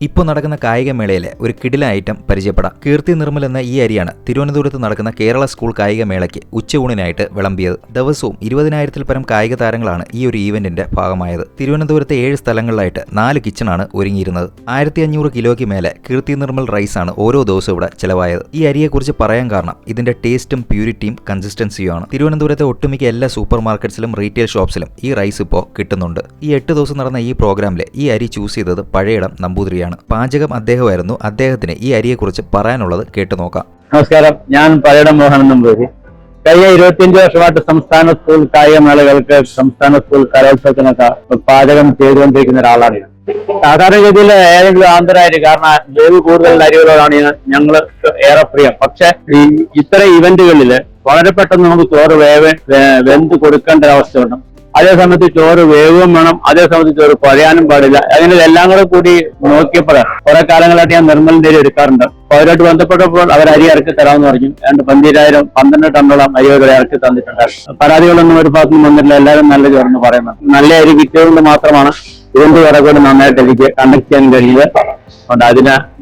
ഇപ്പോൾ നടക്കുന്ന കായികമേളയിലെ ഒരു കിടിലൻ ഐറ്റം പരിചയപ്പെടാം. കീർത്തി നിർമ്മൽ എന്ന ഈ അരിയാണ് തിരുവനന്തപുരത്ത് നടക്കുന്ന കേരള സ്കൂൾ കായികമേളയ്ക്ക് ഉച്ചയൂണിനായിട്ട് വിളമ്പിയത്. ദിവസവും 20,000-ൽ പരം കായിക താരങ്ങളാണ് ഈ ഒരു ഈവന്റിന്റെ ഭാഗമായത്. തിരുവനന്തപുരത്തെ 7 സ്ഥലങ്ങളിലായിട്ട് 4 കിച്ചണാണ് ഒരുങ്ങിയിരുന്നത്. 1500 കിലോയ്ക്ക് മേലെ കീർത്തി നിർമ്മൽ റൈസാണ് ഓരോ ദിവസവും ഇവിടെ ചെലവായത്. ഈ അരിയെക്കുറിച്ച് പറയാൻ കാരണം ഇതിന്റെ ടേസ്റ്റും പ്യൂരിറ്റിയും കൺസിസ്റ്റൻസിയുമാണ്. തിരുവനന്തപുരത്തെ ഒട്ടുമിക്ക എല്ലാ സൂപ്പർ മാർക്കറ്റ്സിലും റീറ്റെയിൽ ഷോപ്സിലും ഈ റൈസ് ഇപ്പോൾ കിട്ടുന്നുണ്ട്. ഈ 8 ദിവസം നടന്ന ഈ പ്രോഗ്രാമിൽ ഈ അരി ചൂസ് ചെയ്തത് പഴയടം നമ്പൂതിരിയാണ്. പാചകം അദ്ദേഹമായിരുന്നു. അദ്ദേഹത്തിന് ഈ അരിയെക്കുറിച്ച് പറയാനുള്ളത് കേട്ടു നോക്കാം. നമസ്കാരം, ഞാൻ പഴയടം മോഹനൻ നമ്പൂതിരി. കഴിഞ്ഞ 25 വർഷമായിട്ട് സംസ്ഥാന സ്കൂൾ കായികമേളകൾക്ക്, സംസ്ഥാന സ്കൂൾ കലോത്സവത്തിനൊക്കെ പാചകം ചെയ്തുകൊണ്ടിരിക്കുന്ന ഒരാളാണ് ഞാൻ. സാധാരണഗതിയിൽ ഏതെങ്കിലും ആന്തരായിട്ട്, കാരണം വേവ് കൂടുതലുള്ള അരികളോടാണ് ഞങ്ങൾ ഏറെ പ്രിയം. പക്ഷെ ഇത്തരം ഇവന്റുകളിൽ വളരെ പെട്ടെന്ന് നമുക്ക് ചോറ് വെന്ത് കൊടുക്കേണ്ട ഒരവസ്ഥയുണ്ട്. അതേ സമയത്ത് ചോറ് വേവും വേണം, അതേ സമയത്ത് ചോറ് കുഴയാനും പാടില്ല. അങ്ങനെ എല്ലാം കൂടി നോക്കിയപ്പോൾ കുറെ കാലങ്ങളായിട്ട് ഞാൻ നിർമ്മലിന്റെ അരി എടുക്കാറുണ്ട്. അപ്പൊ അവരോട്ട് ബന്ധപ്പെട്ടപ്പോൾ അവർ അരി ഇറക്കി തരാമെന്ന് പറഞ്ഞു. 12 ടണ്ണോളം അരി അവർ ഇറക്കി തന്നിട്ടുണ്ട്. പരാതികളൊന്നും ഒരു ഭാഗത്തുനിന്ന് വന്നിട്ടില്ല. എല്ലാവരും നല്ല ചോറെന്ന് പറയുന്നത്. നല്ല അരി കിട്ടിയതുകൊണ്ട് മാത്രമാണ് ഇതിന്റെ വിറകോട് നന്നായിട്ട് എനിക്ക് കണ്ടക്ട് ചെയ്യാൻ കഴിയുന്നത്.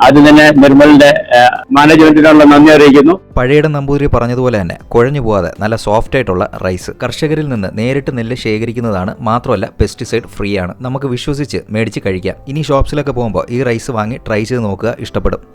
അത് തന്നെ നിർമ്മലിന്റെ മാനേജ്മെന്റിനുള്ള നന്ദി അറിയിക്കുന്നു. പഴയടം നമ്പൂതിരി പറഞ്ഞതുപോലെ തന്നെ കുഴഞ്ഞു പോകാതെ നല്ല സോഫ്റ്റ് ആയിട്ടുള്ള റൈസ്. കർഷകരിൽ നിന്ന് നേരിട്ട് നെല്ല് ശേഖരിക്കുന്നതാണ്. മാത്രമല്ല പെസ്റ്റിസൈഡ് ഫ്രീ ആണ്. നമുക്ക് വിശ്വസിച്ച് മേടിച്ച് കഴിക്കാം. ഇനി ഷോപ്സിലൊക്കെ പോകുമ്പോൾ ഈ റൈസ് വാങ്ങി ട്രൈ ചെയ്ത് നോക്കുക, ഇഷ്ടപ്പെടും.